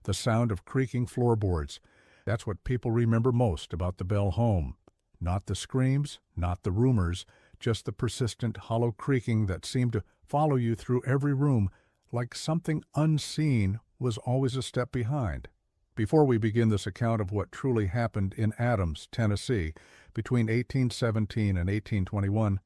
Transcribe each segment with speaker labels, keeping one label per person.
Speaker 1: the sound of creaking floorboards. That's what people remember most about the Bell home. Not the screams, not the rumors, just the persistent hollow creaking that seemed to follow you through every room, like something unseen was always a step behind. Before we begin this account of what truly happened in Adams, Tennessee, between 1817 and 1821,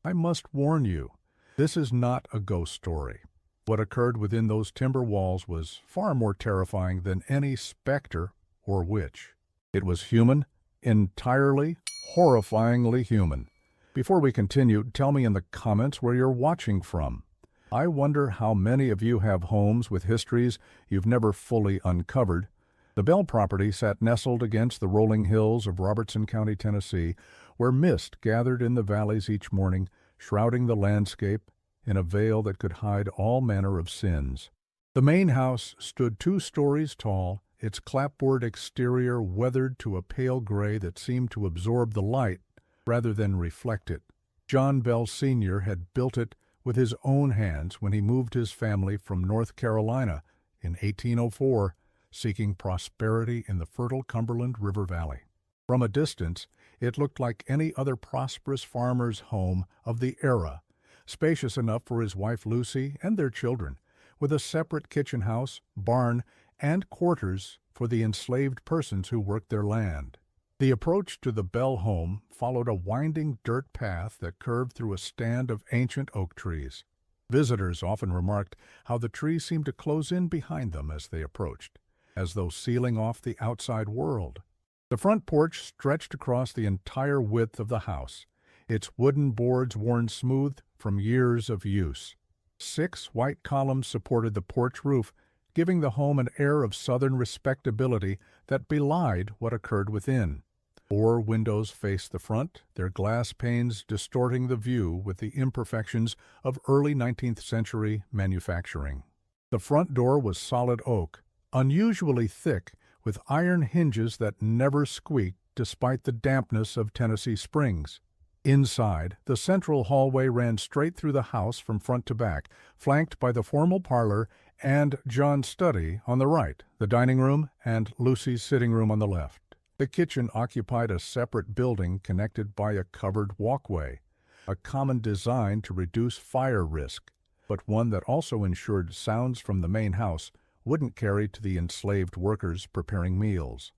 Speaker 1: I must warn you, this is not a ghost story. What occurred within those timber walls was far more terrifying than any specter or witch. It was human, entirely, horrifyingly human. Before we continue, tell me in the comments where you're watching from. I wonder how many of you have homes with histories you've never fully uncovered. The Bell property sat nestled against the rolling hills of Robertson County, Tennessee, where mist gathered in the valleys each morning, shrouding the landscape in a veil that could hide all manner of sins. The main house stood 2 stories tall, its clapboard exterior weathered to a pale gray that seemed to absorb the light rather than reflect it. John Bell Sr. had built it with his own hands when he moved his family from North Carolina in 1804, seeking prosperity in the fertile Cumberland River Valley. From a distance, it looked like any other prosperous farmer's home of the era, spacious enough for his wife Lucy and their children, with a separate kitchen house, barn, and quarters for the enslaved persons who worked their land. The approach to the Bell home followed a winding dirt path that curved through a stand of ancient oak trees. Visitors often remarked how the trees seemed to close in behind them as they approached, as though sealing off the outside world. The front porch stretched across the entire width of the house, its wooden boards worn smooth from years of use. 6 white columns supported the porch roof, giving the home an air of southern respectability that belied what occurred within. 4 windows faced the front, their glass panes distorting the view with the imperfections of early 19th century manufacturing. The front door was solid oak, unusually thick, with iron hinges that never squeaked despite the dampness of Tennessee springs. Inside, the central hallway ran straight through the house from front to back, flanked by the formal parlor and John's study on the right, the dining room, and Lucy's sitting room on the left. The kitchen occupied a separate building connected by a covered walkway, a common design to reduce fire risk, but one that also ensured sounds from the main house wouldn't carry to the enslaved workers preparing meals.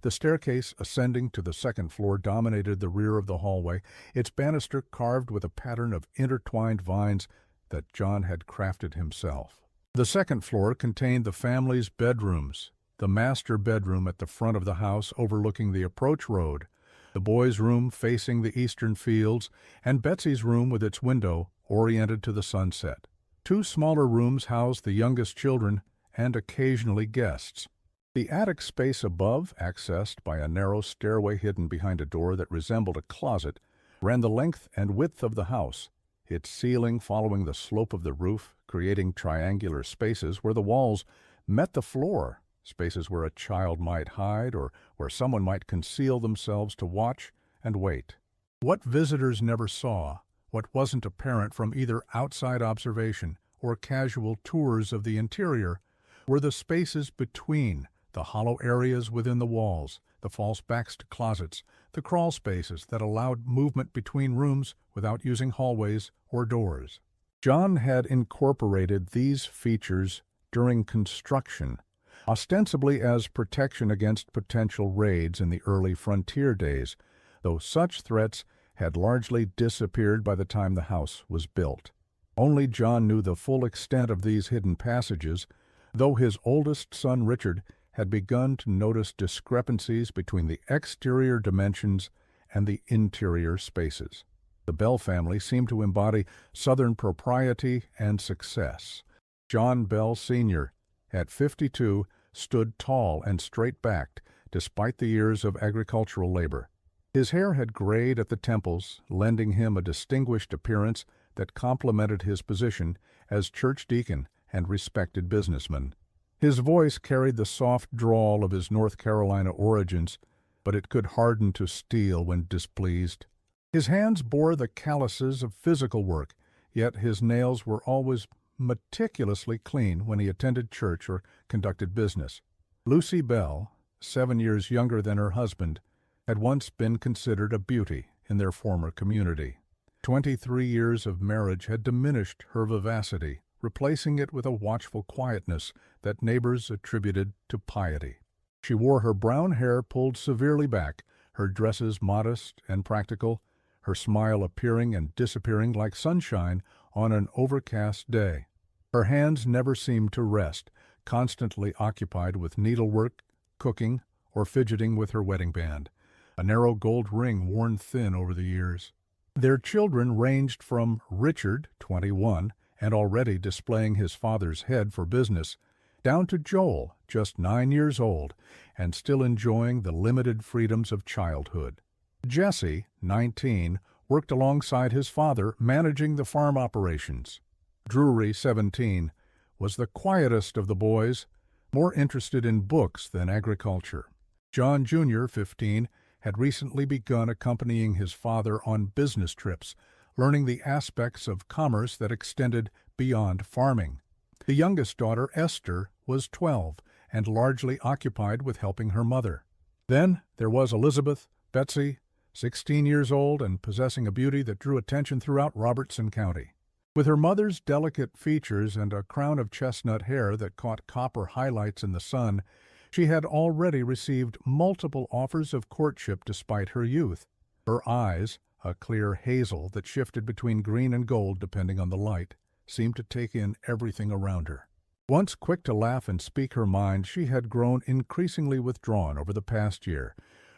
Speaker 1: The staircase ascending to the second floor dominated the rear of the hallway, its banister carved with a pattern of intertwined vines that John had crafted himself. The second floor contained the family's bedrooms, the master bedroom at the front of the house overlooking the approach road, the boys' room facing the eastern fields, and Betsy's room with its window oriented to the sunset. 2 smaller rooms housed the youngest children and occasionally guests. The attic space above, accessed by a narrow stairway hidden behind a door that resembled a closet, ran the length and width of the house, its ceiling following the slope of the roof, creating triangular spaces where the walls met the floor, spaces where a child might hide or where someone might conceal themselves to watch and wait. What visitors never saw, what wasn't apparent from either outside observation or casual tours of the interior, were the spaces between, the hollow areas within the walls, the false backs to closets, the crawl spaces that allowed movement between rooms without using hallways or doors. John had incorporated these features during construction, ostensibly as protection against potential raids in the early frontier days, though such threats had largely disappeared by the time the house was built. Only John knew the full extent of these hidden passages, though his oldest son Richard had begun to notice discrepancies between the exterior dimensions and the interior spaces. The Bell family seemed to embody Southern propriety and success. John Bell Sr., at 52, stood tall and straight-backed, despite the years of agricultural labor. His hair had grayed at the temples, lending him a distinguished appearance that complemented his position as church deacon and respected businessman. His voice carried the soft drawl of his North Carolina origins, but it could harden to steel when displeased. His hands bore the calluses of physical work, yet his nails were always meticulously clean when he attended church or conducted business. Lucy Bell, 7 years younger than her husband, had once been considered a beauty in their former community. 23 years of marriage had diminished her vivacity, replacing it with a watchful quietness that neighbors attributed to piety. She wore her brown hair pulled severely back, her dresses modest and practical, her smile appearing and disappearing like sunshine on an overcast day. Her hands never seemed to rest, constantly occupied with needlework, cooking, or fidgeting with her wedding band, a narrow gold ring worn thin over the years. Their children ranged from Richard, 21, and already displaying his father's head for business, down to Joel, just 9 years old, and still enjoying the limited freedoms of childhood. Jesse, 19, worked alongside his father, managing the farm operations. Drury, 17, was the quietest of the boys, more interested in books than agriculture. John Jr., 15, had recently begun accompanying his father on business trips, learning the aspects of commerce that extended beyond farming. The youngest daughter, Esther, was 12 and largely occupied with helping her mother. Then there was Elizabeth, Betsy, 16 years old and possessing a beauty that drew attention throughout Robertson County. With her mother's delicate features and a crown of chestnut hair that caught copper highlights in the sun, she had already received multiple offers of courtship despite her youth. Her eyes, a clear hazel that shifted between green and gold depending on the light, seemed to take in everything around her. Once quick to laugh and speak her mind, she had grown increasingly withdrawn over the past year,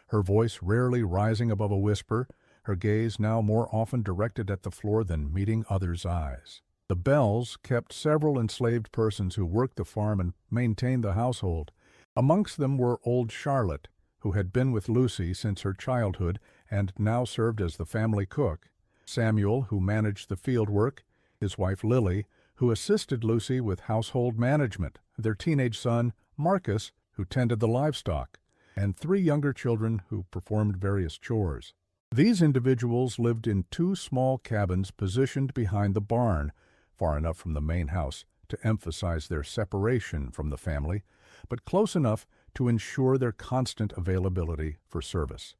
Speaker 1: her voice rarely rising above a whisper, her gaze now more often directed at the floor than meeting others' eyes. The Bells kept several enslaved persons who worked the farm and maintained the household. Amongst them were old Charlotte, who had been with Lucy since her childhood and now served as the family cook, Samuel, who managed the field work, his wife Lily, who assisted Lucy with household management, their teenage son, Marcus, who tended the livestock, and 3 younger children who performed various chores. These individuals lived in 2 small cabins positioned behind the barn, far enough from the main house to emphasize their separation from the family, but close enough to ensure their constant availability for service.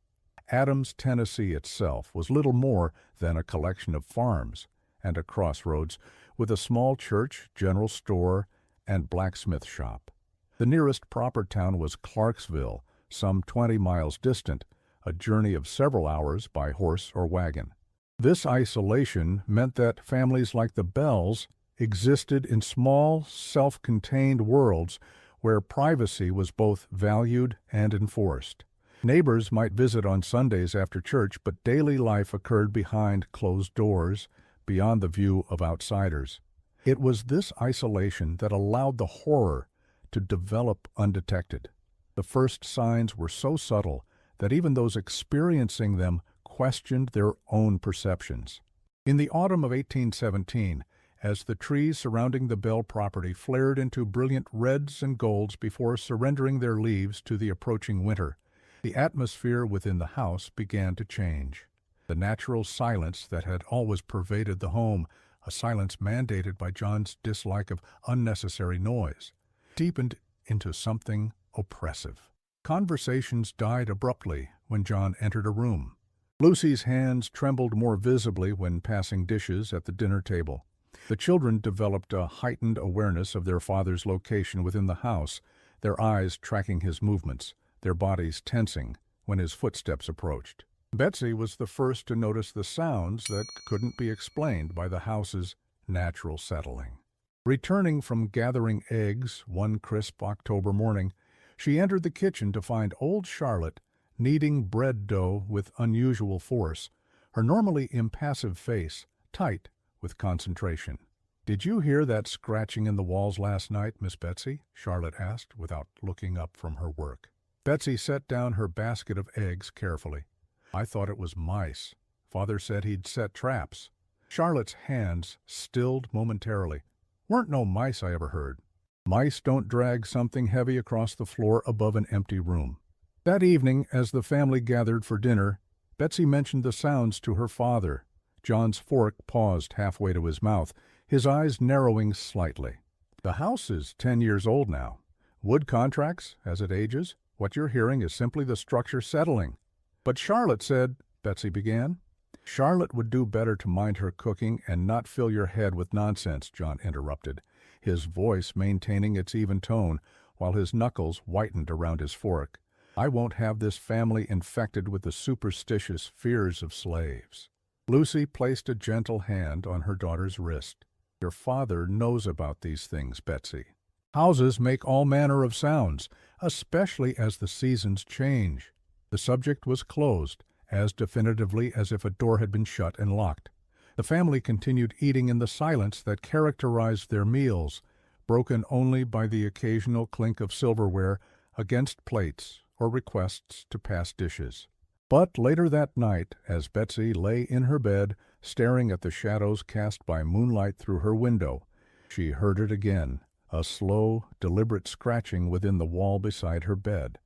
Speaker 1: Adams, Tennessee itself was little more than a collection of farms and a crossroads with a small church, general store, and blacksmith shop. The nearest proper town was Clarksville, some 20 miles distant, a journey of several hours by horse or wagon. This isolation meant that families like the Bells existed in small, self-contained worlds where privacy was both valued and enforced. Neighbors might visit on Sundays after church, but daily life occurred behind closed doors, beyond the view of outsiders. It was this isolation that allowed the horror to develop undetected. The first signs were so subtle that even those experiencing them questioned their own perceptions. In the autumn of 1817, as the trees surrounding the Bell property flared into brilliant reds and golds before surrendering their leaves to the approaching winter, the atmosphere within the house began to change. The natural silence that had always pervaded the home, a silence mandated by John's dislike of unnecessary noise, deepened into something oppressive. Conversations died abruptly when John entered a room. Lucy's hands trembled more visibly when passing dishes at the dinner table. The children developed a heightened awareness of their father's location within the house, their eyes tracking his movements, their bodies tensing when his footsteps approached. Betsy was the first to notice the sounds that couldn't be explained by the house's natural settling. Returning from gathering eggs one crisp October morning, she entered the kitchen to find old Charlotte kneading bread dough with unusual force, her normally impassive face tight with concentration. "Did you hear that scratching in the walls last night, Miss Betsy?" Charlotte asked, without looking up from her work. Betsy set down her basket of eggs carefully. "I thought it was mice. Father said he'd set traps." Charlotte's hands stilled momentarily. "Weren't no mice I ever heard. Mice don't drag something heavy across the floor above an empty room." That evening, as the family gathered for dinner, Betsy mentioned the sounds to her father. John's fork paused halfway to his mouth, his eyes narrowing slightly. "The house is 10 years old now. Wood contracts as it ages. What you're hearing is simply the structure settling." "But Charlotte said," Betsy began. "Charlotte would do better to mind her cooking and not fill your head with nonsense," John interrupted, his voice maintaining its even tone, while his knuckles whitened around his fork. "I won't have this family infected with the superstitious fears of slaves." Lucy placed a gentle hand on her daughter's wrist. "Your father knows about these things, Betsy. Houses make all manner of sounds, especially as the seasons change." The subject was closed, as definitively as if a door had been shut and locked. The family continued eating in the silence that characterized their meals, broken only by the occasional clink of silverware against plates or requests to pass dishes. But later that night, as Betsy lay in her bed, staring at the shadows cast by moonlight through her window, she heard it again, a slow, deliberate scratching within the wall beside her bed,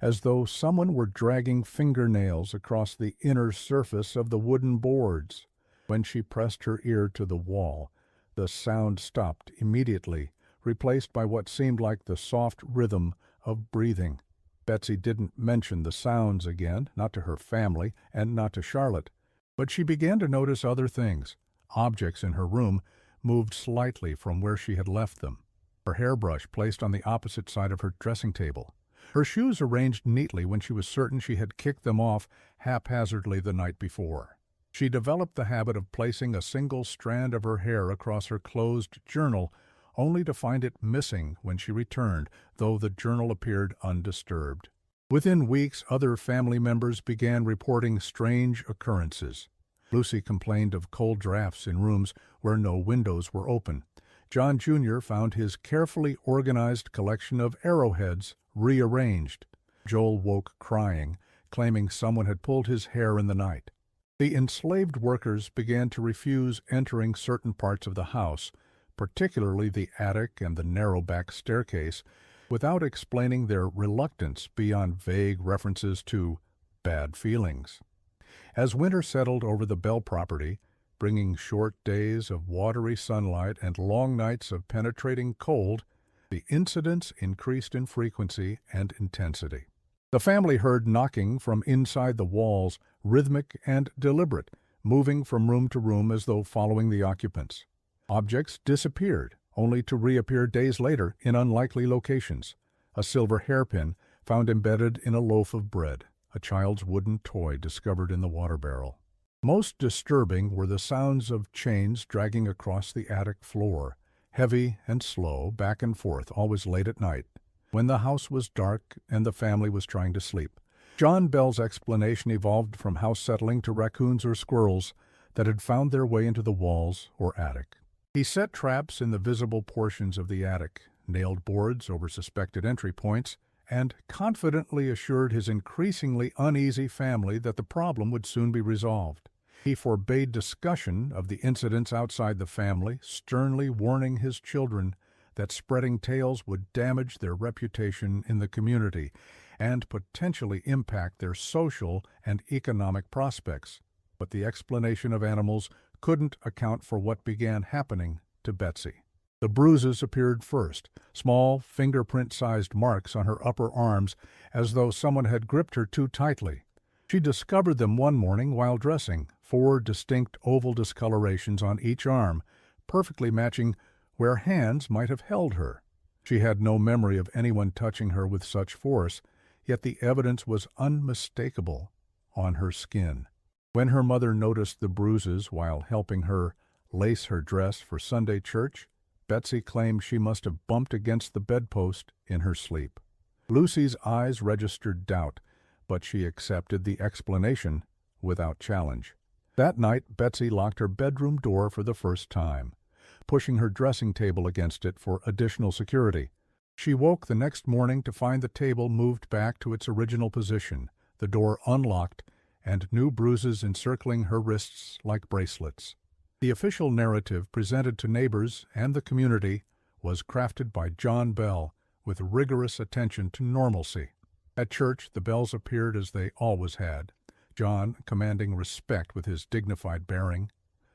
Speaker 1: as though someone were dragging fingernails across the inner surface of the wooden boards. When she pressed her ear to the wall, the sound stopped immediately, replaced by what seemed like the soft rhythm of breathing. Betsy didn't mention the sounds again, not to her family and not to Charlotte, but she began to notice other things. Objects in her room moved slightly from where she had left them. Her hairbrush placed on the opposite side of her dressing table. Her shoes arranged neatly when she was certain she had kicked them off haphazardly the night before. She developed the habit of placing a single strand of her hair across her closed journal, only to find it missing when she returned, though the journal appeared undisturbed. Within weeks, other family members began reporting strange occurrences. Lucy complained of cold drafts in rooms where no windows were open. John Jr. found his carefully organized collection of arrowheads rearranged. Joel woke crying, claiming someone had pulled his hair in the night. The enslaved workers began to refuse entering certain parts of the house, particularly the attic and the narrow back staircase, without explaining their reluctance beyond vague references to bad feelings. As winter settled over the Bell property, bringing short days of watery sunlight and long nights of penetrating cold, the incidents increased in frequency and intensity. The family heard knocking from inside the walls, rhythmic and deliberate, moving from room to room as though following the occupants. Objects disappeared, only to reappear days later in unlikely locations. A silver hairpin found embedded in a loaf of bread, a child's wooden toy discovered in the water barrel. Most disturbing were the sounds of chains dragging across the attic floor, heavy and slow, back and forth, always late at night, when the house was dark and the family was trying to sleep. John Bell's explanation evolved from house settling to raccoons or squirrels that had found their way into the walls or attic. He set traps in the visible portions of the attic, nailed boards over suspected entry points, and confidently assured his increasingly uneasy family that the problem would soon be resolved. He forbade discussion of the incidents outside the family, sternly warning his children that spreading tales would damage their reputation in the community and potentially impact their social and economic prospects. But the explanation of animals couldn't account for what began happening to Betsy. The bruises appeared first, small fingerprint-sized marks on her upper arms as though someone had gripped her too tightly. She discovered them one morning while dressing, 4 distinct oval discolorations on each arm, perfectly matching where hands might have held her. She had no memory of anyone touching her with such force, yet the evidence was unmistakable on her skin. When her mother noticed the bruises while helping her lace her dress for Sunday church, Betsy claimed she must have bumped against the bedpost in her sleep. Lucy's eyes registered doubt, but she accepted the explanation without challenge. That night, Betsy locked her bedroom door for the first time, pushing her dressing table against it for additional security. She woke the next morning to find the table moved back to its original position, the door unlocked, and new bruises encircling her wrists like bracelets. The official narrative presented to neighbors and the community was crafted by John Bell with rigorous attention to normalcy. At church, the Bells appeared as they always had, John commanding respect with his dignified bearing.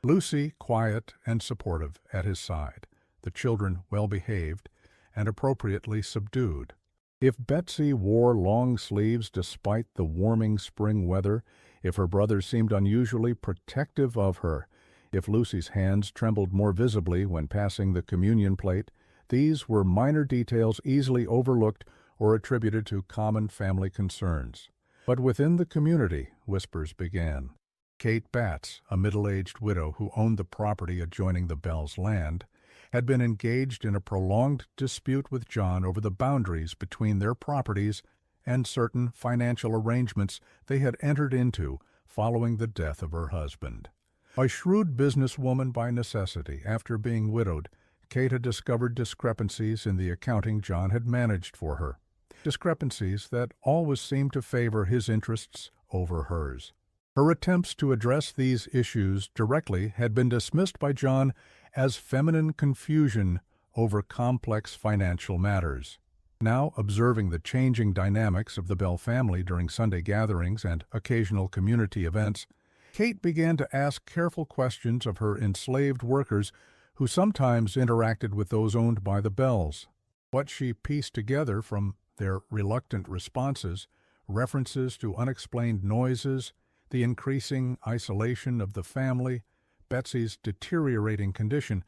Speaker 1: Lucy quiet and supportive at his side, the children well-behaved and appropriately subdued. If Betsy wore long sleeves despite the warming spring weather, if her brother seemed unusually protective of her, if Lucy's hands trembled more visibly when passing the communion plate, these were minor details easily overlooked or attributed to common family concerns. But within the community, whispers began. Kate Batts, a middle-aged widow who owned the property adjoining the Bells' land, had been engaged in a prolonged dispute with John over the boundaries between their properties and certain financial arrangements they had entered into following the death of her husband. A shrewd businesswoman by necessity, after being widowed, Kate had discovered discrepancies in the accounting John had managed for her, discrepancies that always seemed to favor his interests over hers. Her attempts to address these issues directly had been dismissed by John as feminine confusion over complex financial matters. Now, observing the changing dynamics of the Bell family during Sunday gatherings and occasional community events, Kate began to ask careful questions of her enslaved workers who sometimes interacted with those owned by the Bells. What she pieced together from their reluctant responses, references to unexplained noises, the increasing isolation of the family, Betsy's deteriorating condition,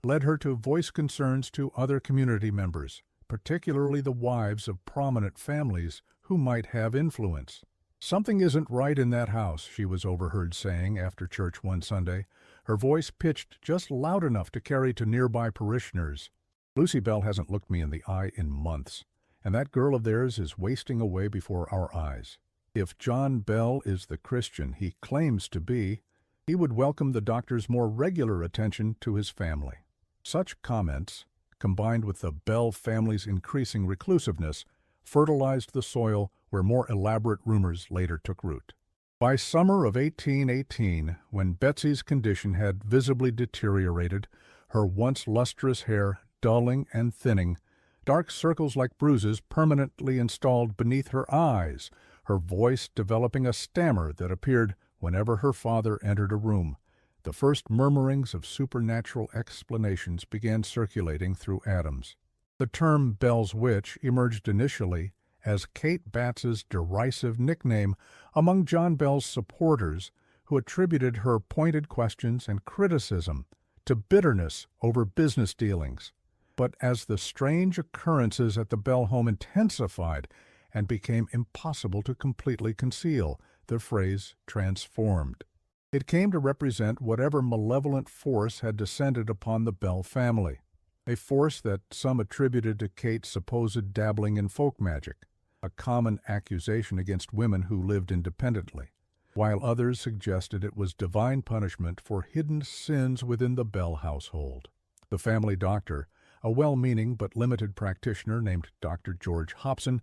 Speaker 1: led her to voice concerns to other community members, particularly the wives of prominent families who might have influence. "Something isn't right in that house," she was overheard saying after church one Sunday, her voice pitched just loud enough to carry to nearby parishioners. "Lucy Bell hasn't looked me in the eye in months, and that girl of theirs is wasting away before our eyes. If John Bell is the Christian he claims to be, he would welcome the doctor's more regular attention to his family." Such comments, combined with the Bell family's increasing reclusiveness, fertilized the soil where more elaborate rumors later took root. By summer of 1818, when Betsy's condition had visibly deteriorated, her once lustrous hair dulling and thinning, dark circles like bruises permanently installed beneath her eyes, her voice developing a stammer that appeared whenever her father entered a room, the first murmurings of supernatural explanations began circulating through Adams. The term Bell's Witch emerged initially as Kate Batts's derisive nickname among John Bell's supporters, who attributed her pointed questions and criticism to bitterness over business dealings. But as the strange occurrences at the Bell home intensified and became impossible to completely conceal, the phrase transformed. It came to represent whatever malevolent force had descended upon the Bell family, a force that some attributed to Kate's supposed dabbling in folk magic, a common accusation against women who lived independently, while others suggested it was divine punishment for hidden sins within the Bell household. The family doctor, a well-meaning but limited practitioner named Dr. George Hobson,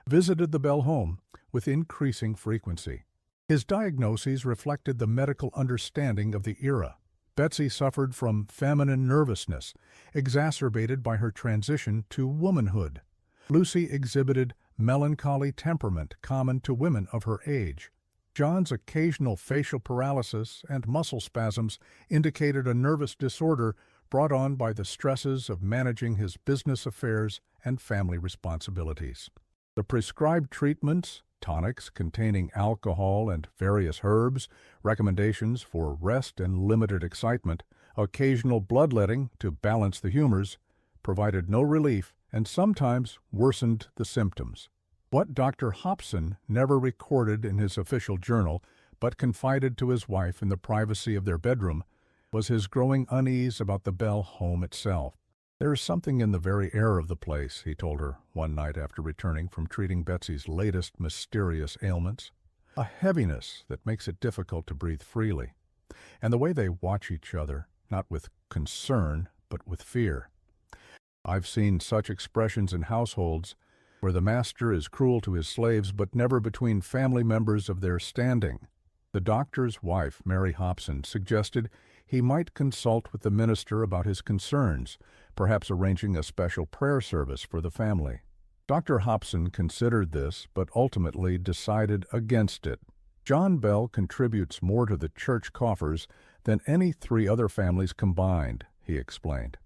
Speaker 1: visited the Bell home with increasing frequency. His diagnoses reflected the medical understanding of the era. Betsy suffered from feminine nervousness, exacerbated by her transition to womanhood. Lucy exhibited melancholy temperament common to women of her age. John's occasional facial paralysis and muscle spasms indicated a nervous disorder brought on by the stresses of managing his business affairs and family responsibilities. The prescribed treatments, tonics containing alcohol and various herbs, recommendations for rest and limited excitement, occasional bloodletting to balance the humors, provided no relief and sometimes worsened the symptoms. What Dr. Hobson never recorded in his official journal, but confided to his wife in the privacy of their bedroom, was his growing unease about the Bell home itself. "There is something in the very air of the place," he told her one night after returning from treating Betsy's latest mysterious ailments. "A heaviness that makes it difficult to breathe freely. And the way they watch each other, not with concern, but with fear. I've seen such expressions in households where the master is cruel to his slaves, but never between family members of their standing." The doctor's wife, Mary Hobson, suggested he might consult with the minister about his concerns, perhaps arranging a special prayer service for the family. Dr. Hobson considered this, but ultimately decided against it. John Bell contributes more to the church coffers than any 3 other families combined, he explained.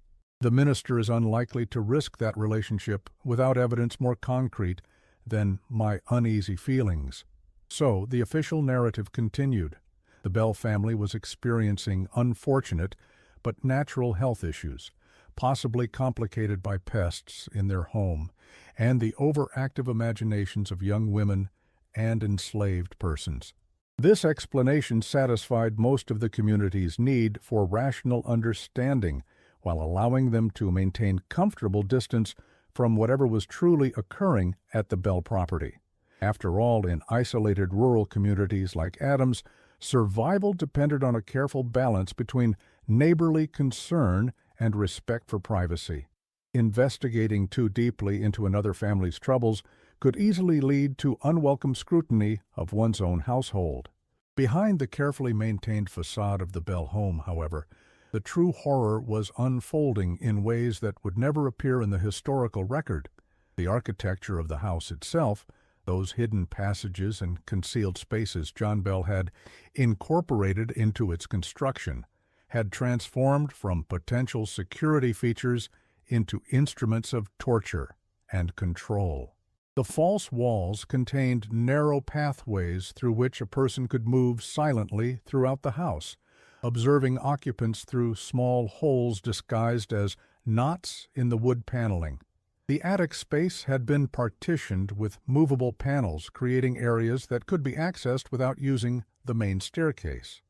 Speaker 1: The minister is unlikely to risk that relationship without evidence more concrete than my uneasy feelings. So the official narrative continued. The Bell family was experiencing unfortunate but natural health issues, possibly complicated by pests in their home and the overactive imaginations of young women and enslaved persons. This explanation satisfied most of the community's need for rational understanding while allowing them to maintain comfortable distance from whatever was truly occurring at the Bell property. After all, in isolated rural communities like Adams, survival depended on a careful balance between neighborly concern and respect for privacy. Investigating too deeply into another family's troubles could easily lead to unwelcome scrutiny of one's own household. Behind the carefully maintained facade of the Bell home, however, the true horror was unfolding in ways that would never appear in the historical record. The architecture of the house itself, those hidden passages and concealed spaces John Bell had incorporated into its construction, had transformed from potential security features into instruments of torture and control. The false walls contained narrow pathways through which a person could move silently throughout the house, observing occupants through small holes disguised as knots in the wood paneling. The attic space had been partitioned with movable panels, creating areas that could be accessed without using the main staircase.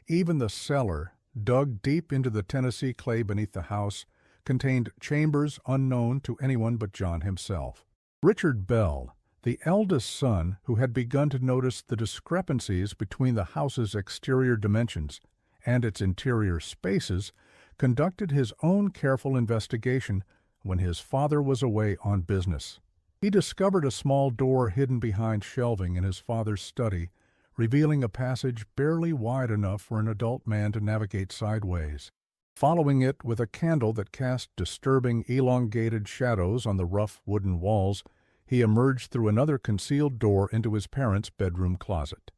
Speaker 1: Even the cellar, dug deep into the Tennessee clay beneath the house, contained chambers unknown to anyone but John himself. Richard Bell, the eldest son who had begun to notice the discrepancies between the house's exterior dimensions and its interior spaces, conducted his own careful investigation when his father was away on business. He discovered a small door hidden behind shelving in his father's study, revealing a passage barely wide enough for an adult man to navigate sideways. Following it with a candle that cast disturbing, elongated shadows on the rough wooden walls, he emerged through another concealed door into his parents' bedroom closet.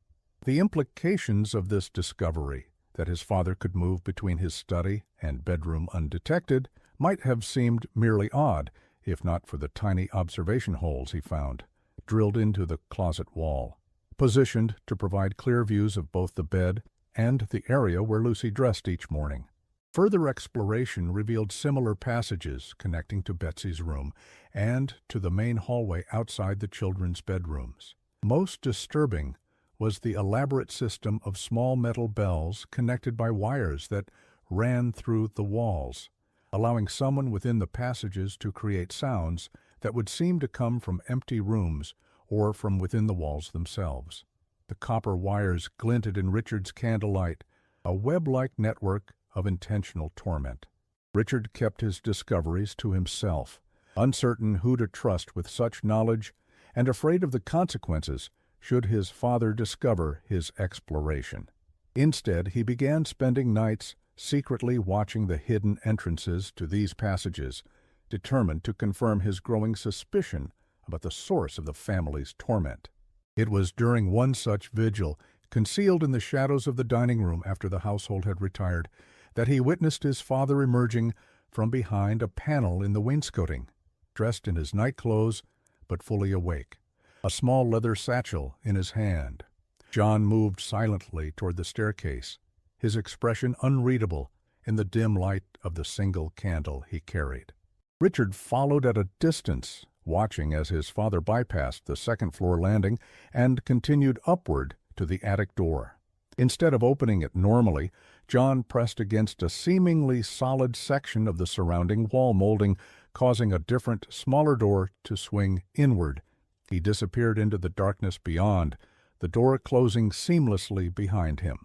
Speaker 1: The implications of this discovery, that his father could move between his study and bedroom undetected, might have seemed merely odd, if not for the tiny observation holes he found, drilled into the closet wall, positioned to provide clear views of both the bed and the area where Lucy dressed each morning. Further exploration revealed similar passages connecting to Betsy's room and to the main hallway outside the children's bedrooms. Most disturbing was the elaborate system of small metal bells connected by wires that ran through the walls, allowing someone within the passages to create sounds that would seem to come from empty rooms or from within the walls themselves. The copper wires glinted in Richard's candlelight, a web-like network of intentional torment. Richard kept his discoveries to himself, uncertain who to trust with such knowledge and afraid of the consequences should his father discover his exploration. Instead, he began spending nights secretly watching the hidden entrances to these passages, determined to confirm his growing suspicion about the source of the family's torment. It was during one such vigil, concealed in the shadows of the dining room after the household had retired, that he witnessed his father emerging from behind a panel in the wainscoting, dressed in his nightclothes but fully awake, a small leather satchel in his hand. John moved silently toward the staircase, his expression unreadable in the dim light of the single candle he carried. Richard followed at a distance, watching as his father bypassed the second-floor landing and continued upward to the attic door. Instead of opening it normally, John pressed against a seemingly solid section of the surrounding wall molding, causing a different, smaller door to swing inward. He disappeared into the darkness beyond, the door closing seamlessly behind him.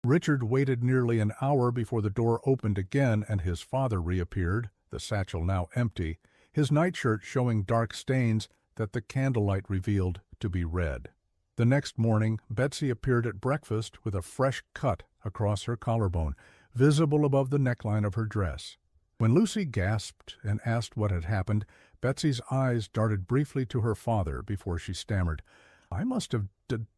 Speaker 1: Richard waited nearly an hour before the door opened again and his father reappeared, the satchel now empty, his nightshirt showing dark stains that the candlelight revealed to be red. The next morning, Betsy appeared at breakfast with a fresh cut across her collarbone, visible above the neckline of her dress. When Lucy gasped and asked what had happened, Betsy's eyes darted briefly to her father before she stammered, "I must have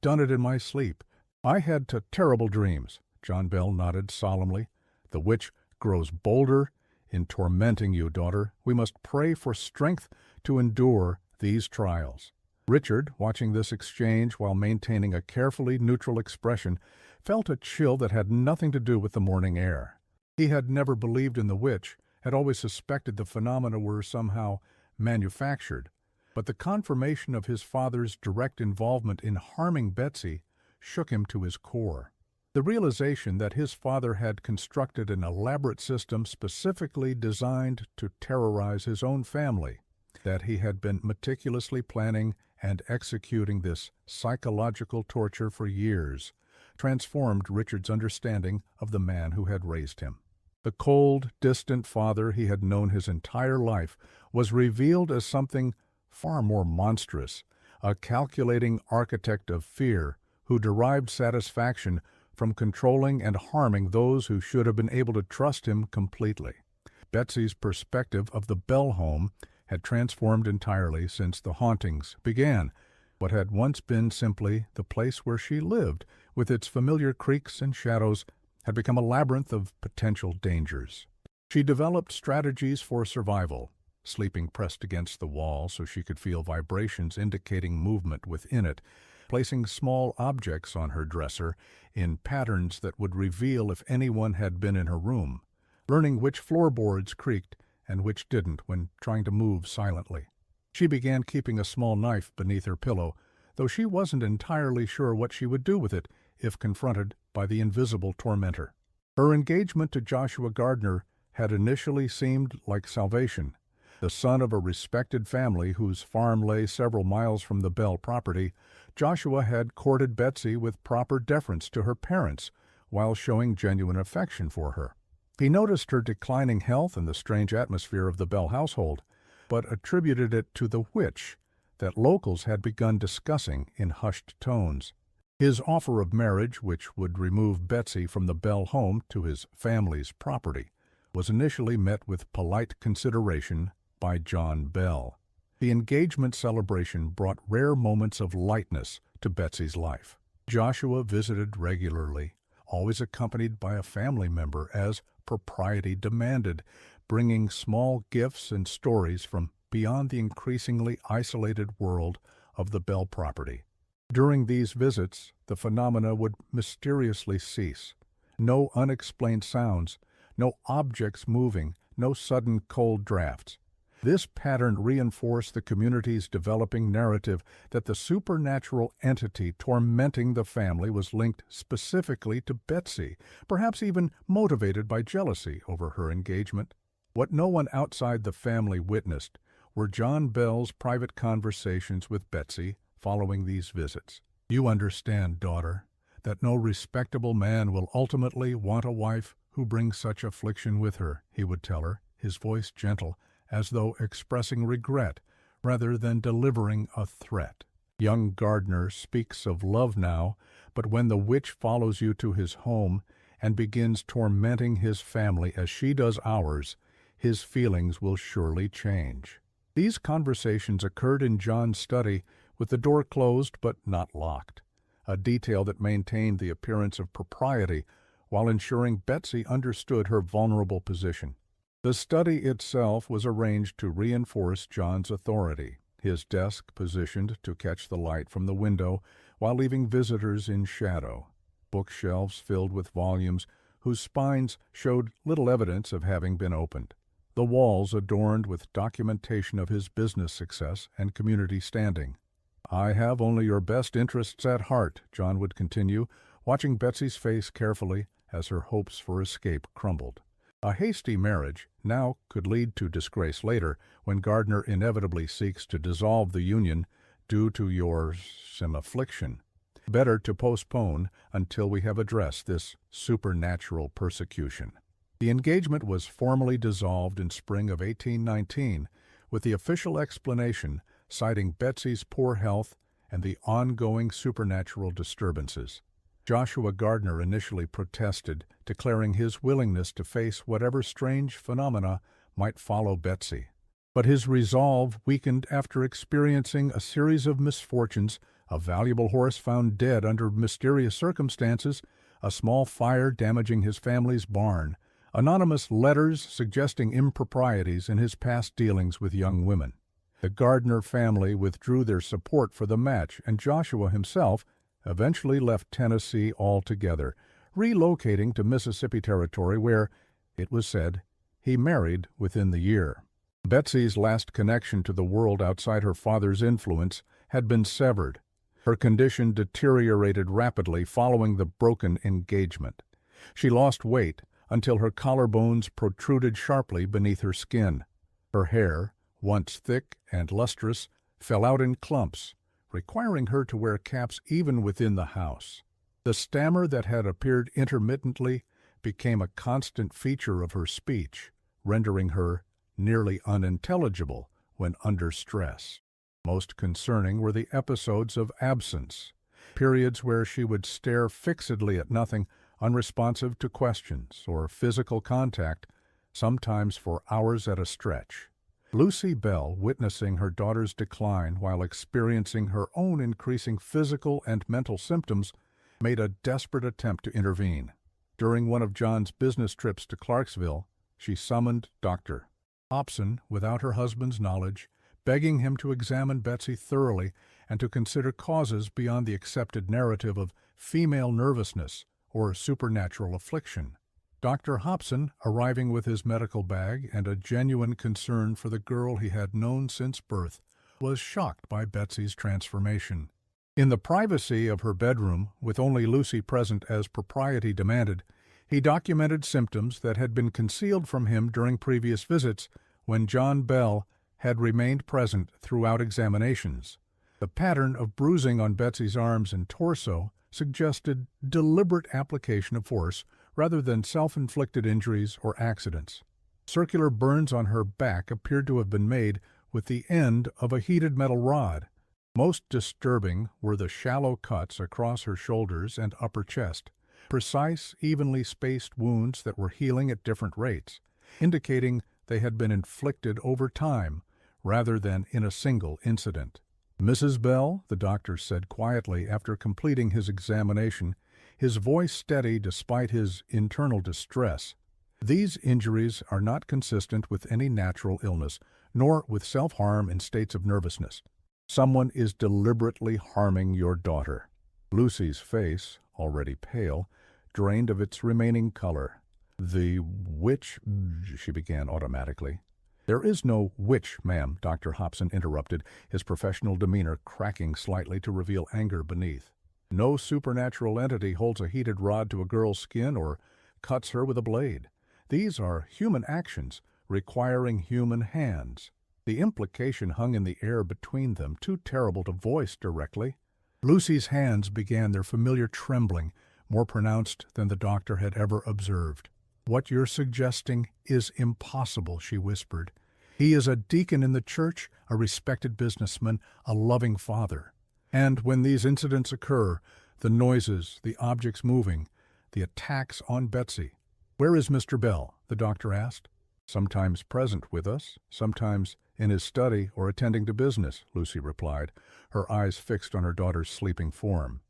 Speaker 1: done it in my sleep. I had terrible dreams. John Bell nodded solemnly. "The witch grows bolder in tormenting you, daughter. We must pray for strength to endure these trials." Richard, watching this exchange while maintaining a carefully neutral expression, felt a chill that had nothing to do with the morning air. He had never believed in the witch, had always suspected the phenomena were somehow manufactured, but the confirmation of his father's direct involvement in harming Betsy shook him to his core. The realization that his father had constructed an elaborate system specifically designed to terrorize his own family, that he had been meticulously planning and executing this psychological torture for years, transformed Richard's understanding of the man who had raised him. The cold, distant father he had known his entire life was revealed as something far more monstrous, a calculating architect of fear who derived satisfaction from controlling and harming those who should have been able to trust him completely. Betsy's perspective of the Bell home had transformed entirely since the hauntings began. What had once been simply the place where she lived, with its familiar creaks and shadows, had become a labyrinth of potential dangers. She developed strategies for survival, sleeping pressed against the wall so she could feel vibrations indicating movement within it, placing small objects on her dresser in patterns that would reveal if anyone had been in her room, learning which floorboards creaked and which didn't when trying to move silently. She began keeping a small knife beneath her pillow, though she wasn't entirely sure what she would do with it if confronted by the invisible tormentor. Her engagement to Joshua Gardner had initially seemed like salvation. The son of a respected family whose farm lay several miles from the Bell property, Joshua had courted Betsy with proper deference to her parents while showing genuine affection for her. He noticed her declining health and the strange atmosphere of the Bell household, but attributed it to the witch that locals had begun discussing in hushed tones. His offer of marriage, which would remove Betsy from the Bell home to his family's property, was initially met with polite consideration by John Bell. The engagement celebration brought rare moments of lightness to Betsy's life. Joshua visited regularly, always accompanied by a family member as propriety demanded, bringing small gifts and stories from beyond the increasingly isolated world of the Bell property. During these visits, the phenomena would mysteriously cease. No unexplained sounds, no objects moving, no sudden cold drafts. This pattern reinforced the community's developing narrative that the supernatural entity tormenting the family was linked specifically to Betsy, perhaps even motivated by jealousy over her engagement. What no one outside the family witnessed were John Bell's private conversations with Betsy following these visits. "You understand, daughter, that no respectable man will ultimately want a wife who brings such affliction with her," he would tell her, his voice gentle, as though expressing regret rather than delivering a threat. Young Gardner speaks of love now, but when the witch follows you to his home and begins tormenting his family as she does ours, his feelings will surely change. These conversations occurred in John's study with the door closed but not locked, a detail that maintained the appearance of propriety while ensuring Betsy understood her vulnerable position. The study itself was arranged to reinforce John's authority, his desk positioned to catch the light from the window while leaving visitors in shadow, bookshelves filled with volumes whose spines showed little evidence of having been opened, the walls adorned with documentation of his business success and community standing. "I have only your best interests at heart," John would continue, watching Betsy's face carefully as her hopes for escape crumbled. A hasty marriage now could lead to disgrace later when Gardner inevitably seeks to dissolve the union due to some affliction. Better to postpone until we have addressed this supernatural persecution. The engagement was formally dissolved in spring of 1819, with the official explanation citing Betsy's poor health and the ongoing supernatural disturbances. Joshua Gardner initially protested, declaring his willingness to face whatever strange phenomena might follow Betsy. But his resolve weakened after experiencing a series of misfortunes, a valuable horse found dead under mysterious circumstances, a small fire damaging his family's barn, anonymous letters suggesting improprieties in his past dealings with young women. The Gardner family withdrew their support for the match, and Joshua himself eventually left Tennessee altogether, relocating to Mississippi Territory where, it was said, he married within the year. Betsy's last connection to the world outside her father's influence had been severed. Her condition deteriorated rapidly following the broken engagement. She lost weight until her collarbones protruded sharply beneath her skin. Her hair, once thick and lustrous, fell out in clumps, requiring her to wear caps even within the house. The stammer that had appeared intermittently became a constant feature of her speech, rendering her nearly unintelligible when under stress. Most concerning were the episodes of absence, periods where she would stare fixedly at nothing, unresponsive to questions or physical contact, sometimes for hours at a stretch. Lucy Bell, witnessing her daughter's decline while experiencing her own increasing physical and mental symptoms, made a desperate attempt to intervene. During one of John's business trips to Clarksville, she summoned Dr. Hobson without her husband's knowledge, begging him to examine Betsy thoroughly and to consider causes beyond the accepted narrative of female nervousness or supernatural affliction. Dr. Hobson, arriving with his medical bag and a genuine concern for the girl he had known since birth, was shocked by Betsy's transformation. In the privacy of her bedroom, with only Lucy present as propriety demanded, he documented symptoms that had been concealed from him during previous visits when John Bell had remained present throughout examinations. The pattern of bruising on Betsy's arms and torso suggested deliberate application of force rather than self-inflicted injuries or accidents. Circular burns on her back appeared to have been made with the end of a heated metal rod. Most disturbing were the shallow cuts across her shoulders and upper chest, precise, evenly spaced wounds that were healing at different rates, indicating they had been inflicted over time rather than in a single incident. "Mrs. Bell," the doctor said quietly after completing his examination, his voice steady despite his internal distress, "these injuries are not consistent with any natural illness, nor with self-harm in states of nervousness. Someone is deliberately harming your daughter." Lucy's face, already pale, drained of its remaining color. "The witch," she began automatically. "There is no witch, ma'am," Dr. Hobson interrupted, his professional demeanor cracking slightly to reveal anger beneath. "No supernatural entity holds a heated rod to a girl's skin or cuts her with a blade. These are human actions requiring human hands. The implication hung in the air between them, too terrible to voice directly. Lucy's hands began their familiar trembling, more pronounced than the doctor had ever observed. "What you're suggesting is impossible," she whispered. "He is a deacon in the church, a respected businessman, a loving father. And when these incidents occur, the noises, the objects moving, the attacks on Betsy—" "Where is Mr. Bell?" the doctor asked. "Sometimes present with us, sometimes in his study or attending to business," Lucy replied, her eyes fixed on her daughter's sleeping form.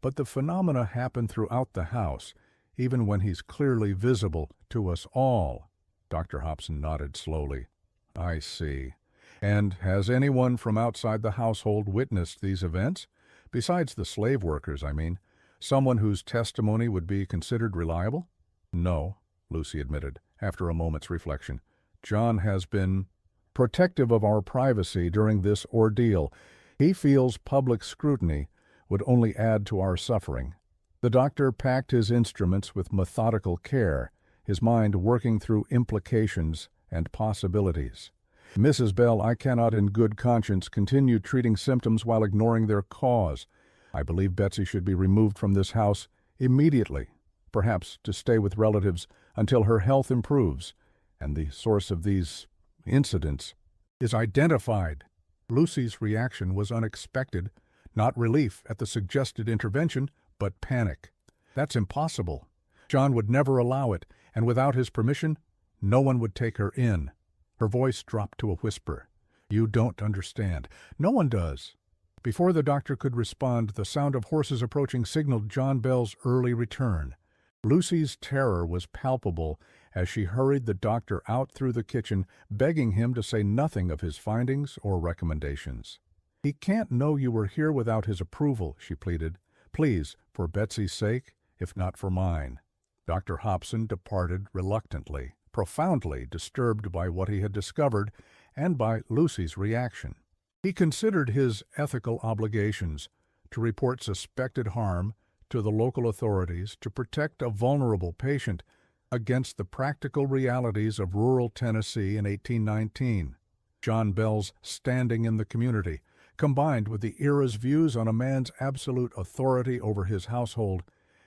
Speaker 1: "But the phenomena happen throughout the house, even when he's clearly visible to us all." Dr. Hobson nodded slowly. "I see. And has anyone from outside the household witnessed these events? Besides the slave workers, I mean. Someone whose testimony would be considered reliable?" "No," Lucy admitted, after a moment's reflection. "John has been protective of our privacy during this ordeal. He feels public scrutiny would only add to our suffering." The doctor packed his instruments with methodical care, his mind working through implications and possibilities. "Mrs. Bell, I cannot in good conscience continue treating symptoms while ignoring their cause. I believe Betsy should be removed from this house immediately, perhaps to stay with relatives until her health improves, and the source of these incidents is identified." Lucy's reaction was unexpected, not relief at the suggested intervention, but panic. "That's impossible. John would never allow it, and without his permission, no one would take her in." Her voice dropped to a whisper. "You don't understand. No one does." Before the doctor could respond, the sound of horses approaching signaled John Bell's early return. Lucy's terror was palpable as she hurried the doctor out through the kitchen, begging him to say nothing of his findings or recommendations. "He can't know you were here without his approval," she pleaded. "Please, for Betsy's sake, if not for mine." Dr. Hobson departed reluctantly, profoundly disturbed by what he had discovered and by Lucy's reaction. He considered his ethical obligations to report suspected harm to the local authorities to protect a vulnerable patient against the practical realities of rural Tennessee in 1819. John Bell's standing in the community, combined with the era's views on a man's absolute authority over his household,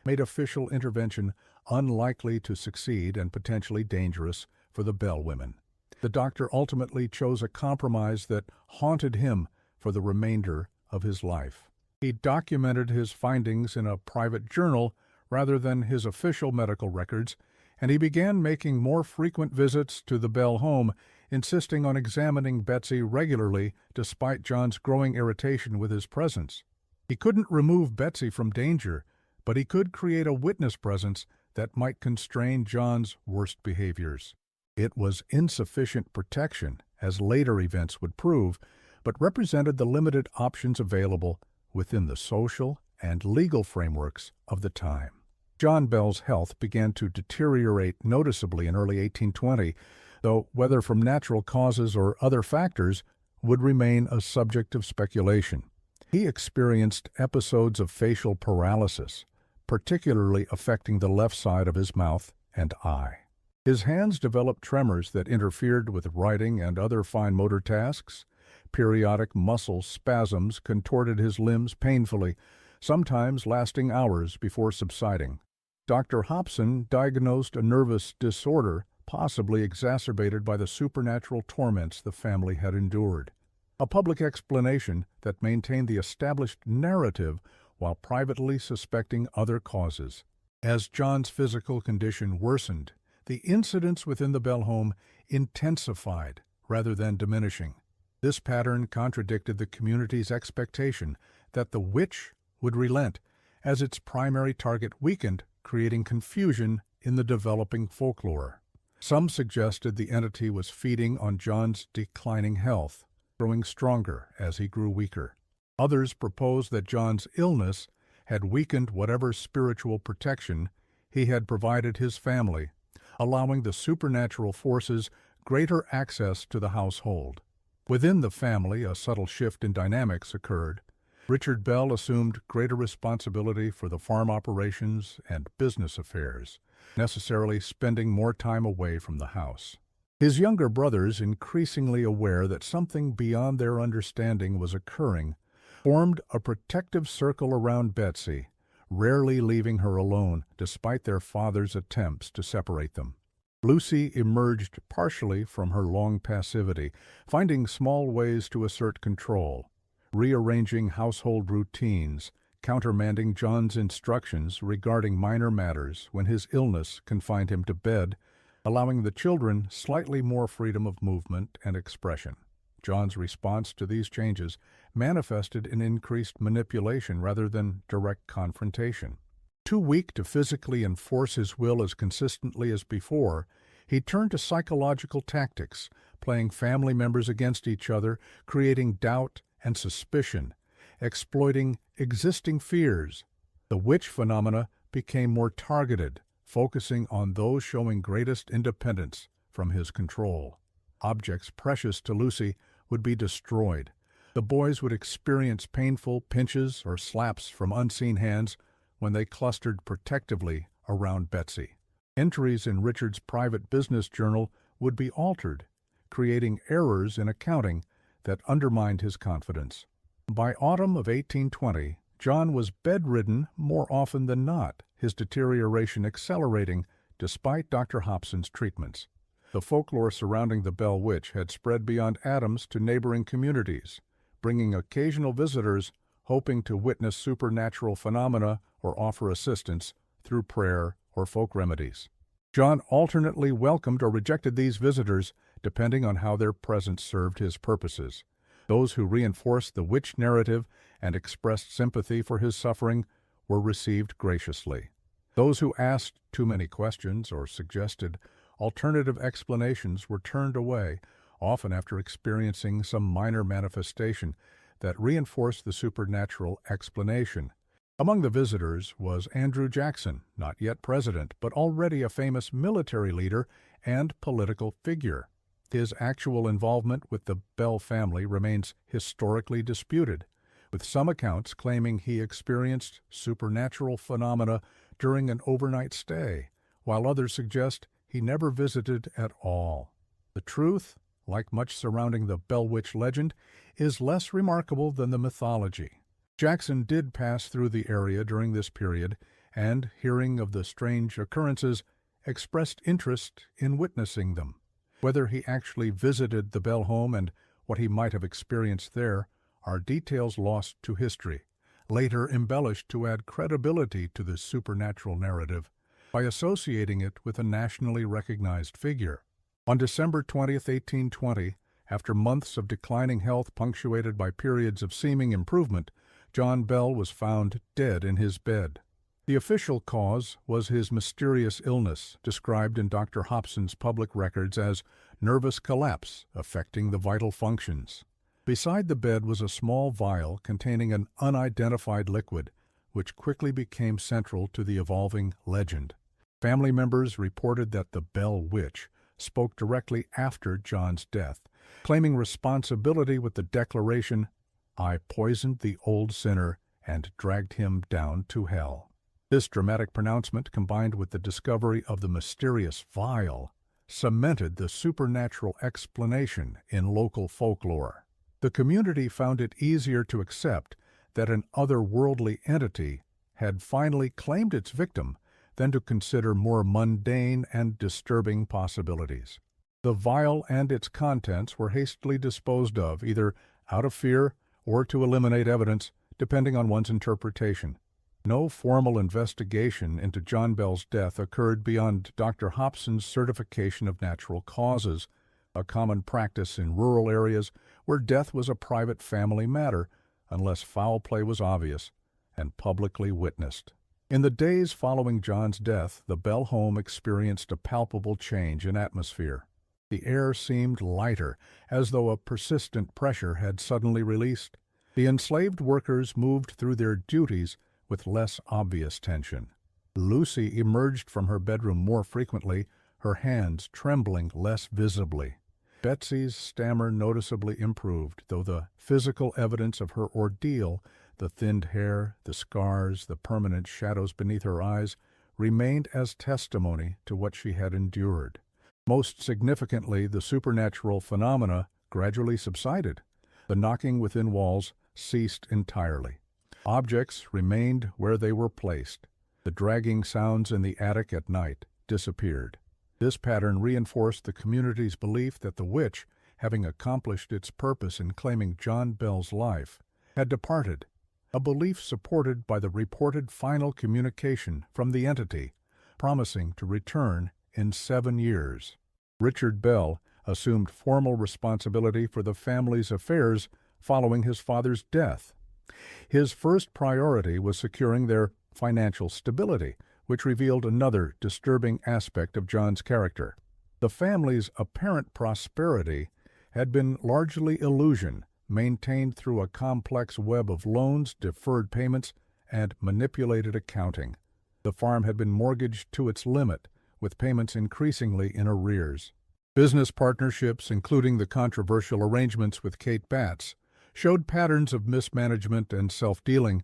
Speaker 1: made official intervention unlikely to succeed and potentially dangerous for the Bell women. The doctor ultimately chose a compromise that haunted him for the remainder of his life. He documented his findings in a private journal rather than his official medical records, and he began making more frequent visits to the Bell home, insisting on examining Betsy regularly despite John's growing irritation with his presence. He couldn't remove Betsy from danger, but he could create a witness presence that might constrain John's worst behaviors. It was insufficient protection, as later events would prove, but represented the limited options available within the social and legal frameworks of the time. John Bell's health began to deteriorate noticeably in early 1820, though whether from natural causes or other factors would remain a subject of speculation. He experienced episodes of facial paralysis, particularly affecting the left side of his mouth and eye. His hands developed tremors that interfered with writing and other fine motor tasks. Periodic muscle spasms contorted his limbs painfully, sometimes lasting hours before subsiding. Dr. Hobson diagnosed a nervous disorder, possibly exacerbated by the supernatural torments the family had endured. A public explanation that maintained the established narrative while privately suspecting other causes. As John's physical condition worsened, the incidents within the Bell home intensified rather than diminishing. This pattern contradicted the community's expectation that the witch would relent as its primary target weakened, creating confusion in the developing folklore. Some suggested the entity was feeding on John's declining health, growing stronger as he grew weaker. Others proposed that John's illness had weakened whatever spiritual protection he had provided his family, allowing the supernatural forces greater access to the household. Within the family, a subtle shift in dynamics occurred. Richard Bell assumed greater responsibility for the farm operations and business affairs, necessarily spending more time away from the house. His younger brothers, increasingly aware that something beyond their understanding was occurring, formed a protective circle around Betsy, rarely leaving her alone despite their father's attempts to separate them. Lucy emerged partially from her long passivity, finding small ways to assert control, rearranging household routines, countermanding John's instructions regarding minor matters when his illness confined him to bed, allowing the children slightly more freedom of movement and expression. John's response to these changes manifested in increased manipulation rather than direct confrontation. Too weak to physically enforce his will as consistently as before, he turned to psychological tactics, playing family members against each other, creating doubt and suspicion, exploiting existing fears. The witch phenomena became more targeted, focusing on those showing greatest independence from his control. Objects precious to Lucy would be destroyed. The boys would experience painful pinches or slaps from unseen hands when they clustered protectively around Betsy. Entries in Richard's private business journal would be altered, creating errors in accounting that undermined his confidence. By autumn of 1820, John was bedridden more often than not, his deterioration accelerating despite Dr. Hobson's treatments. The folklore surrounding the Bell Witch had spread beyond Adams to neighboring communities, bringing occasional visitors hoping to witness supernatural phenomena or offer assistance through prayer or folk remedies. John alternately welcomed or rejected these visitors, depending on how their presence served his purposes. Those who reinforced the witch narrative and expressed sympathy for his suffering were received graciously. Those who asked too many questions or suggested alternative explanations were turned away, often after experiencing some minor manifestation that reinforced the supernatural explanation. Among the visitors was Andrew Jackson, not yet president, but already a famous military leader and political figure. His actual involvement with the Bell family remains historically disputed, with some accounts claiming he experienced supernatural phenomena during an overnight stay, while others suggest he never visited at all. The truth, like much surrounding the Bell Witch legend, is less remarkable than the mythology. Jackson did pass through the area during this period, and, hearing of the strange occurrences, expressed interest in witnessing them. Whether he actually visited the Bell home and what he might have experienced there are details lost to history, later embellished to add credibility to the supernatural narrative by associating it with a nationally recognized figure. On December 20, 1820, after months of declining health punctuated by periods of seeming improvement, John Bell was found dead in his bed. The official cause was his mysterious illness, described in Dr. Hobson's public records as nervous collapse affecting the vital functions. Beside the bed was a small vial containing an unidentified liquid, which quickly became central to the evolving legend. Family members reported that the Bell Witch spoke directly after John's death, claiming responsibility with the declaration, "I poisoned the old sinner and dragged him down to hell." This dramatic pronouncement, combined with the discovery of the mysterious vial, cemented the supernatural explanation in local folklore. The community found it easier to accept that an otherworldly entity had finally claimed its victim than to consider more mundane and disturbing possibilities. The vial and its contents were hastily disposed of, either out of fear or to eliminate evidence, depending on one's interpretation. No formal investigation into John Bell's death occurred beyond Dr. Hobson's certification of natural causes, a common practice in rural areas where death was a private family matter unless foul play was obvious and publicly witnessed. In the days following John's death, the Bell home experienced a palpable change in atmosphere. The air seemed lighter, as though a persistent pressure had suddenly released. The enslaved workers moved through their duties with less obvious tension. Lucy emerged from her bedroom more frequently, her hands trembling less visibly. Betsy's stammer noticeably improved, though the physical evidence of her ordeal, the thinned hair, the scars, the permanent shadows beneath her eyes, remained as testimony to what she had endured. Most significantly, the supernatural phenomena gradually subsided. The knocking within walls ceased entirely. Objects remained where they were placed. The dragging sounds in the attic at night disappeared. This pattern reinforced the community's belief that the witch, having accomplished its purpose in claiming John Bell's life, had departed, a belief supported by the reported final communication from the entity, promising to return in 7 years. Richard Bell assumed formal responsibility for the family's affairs following his father's death. His first priority was securing their financial stability, which revealed another disturbing aspect of John's character. The family's apparent prosperity had been largely illusion, maintained through a complex web of loans, deferred payments, and manipulated accounting. The farm had been mortgaged to its limit, with payments increasingly in arrears. Business partnerships, including the controversial arrangements with Kate Batts, showed patterns of mismanagement and self-dealing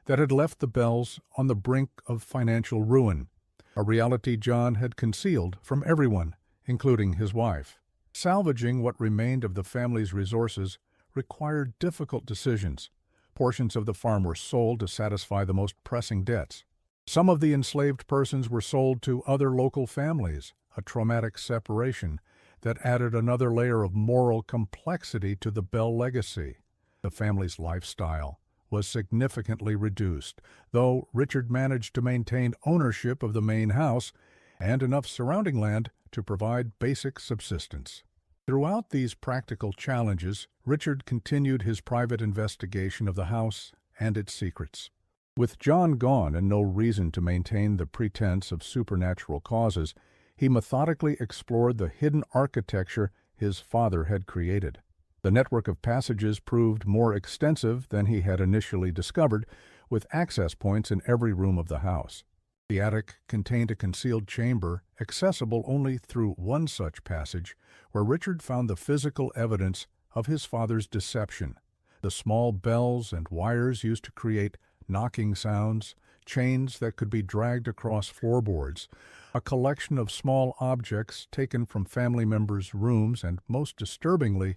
Speaker 1: that had left the Bells on the brink of financial ruin, a reality John had concealed from everyone, including his wife. Salvaging what remained of the family's resources required difficult decisions. Portions of the farm were sold to satisfy the most pressing debts. Some of the enslaved persons were sold to other local families, a traumatic separation that added another layer of moral complexity to the Bell legacy. The family's lifestyle was significantly reduced, though Richard managed to maintain ownership of the main house and enough surrounding land to provide basic subsistence. Throughout these practical challenges, Richard continued his private investigation of the house and its secrets. With John gone and no reason to maintain the pretense of supernatural causes, he methodically explored the hidden architecture his father had created. The network of passages proved more extensive than he had initially discovered, with access points in every room of the house. The attic contained a concealed chamber, accessible only through one such passage, where Richard found the physical evidence of his father's deception. The small bells and wires used to create knocking sounds, chains that could be dragged across floorboards, a collection of small objects taken from family members' rooms, and, most disturbingly,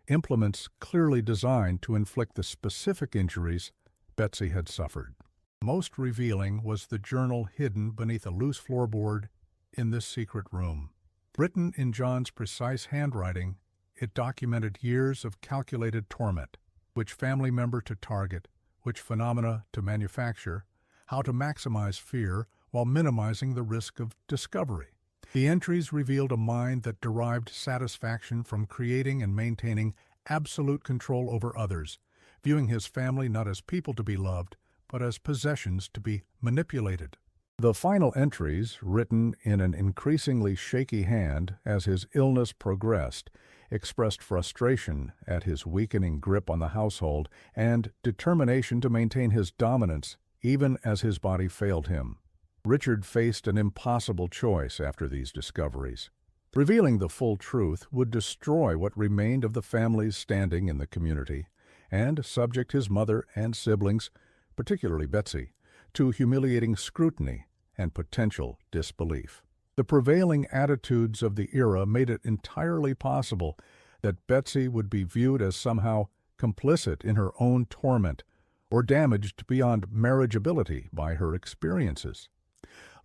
Speaker 1: implements clearly designed to inflict the specific injuries Betsy had suffered. Most revealing was the journal hidden beneath a loose floorboard in this secret room. Written in John's precise handwriting, it documented years of calculated torment, which family member to target, which phenomena to manufacture, how to maximize fear while minimizing the risk of discovery. The entries revealed a mind that derived satisfaction from creating and maintaining absolute control over others, viewing his family not as people to be loved, but as possessions to be manipulated. The final entries, written in an increasingly shaky hand as his illness progressed, expressed frustration at his weakening grip on the household and determination to maintain his dominance even as his body failed him. Richard faced an impossible choice after these discoveries. Revealing the full truth would destroy what remained of the family's standing in the community and subject his mother and siblings, particularly Betsy, to humiliating scrutiny and potential disbelief. The prevailing attitudes of the era made it entirely possible that Betsy would be viewed as somehow complicit in her own torment or damaged beyond marriageability by her experiences.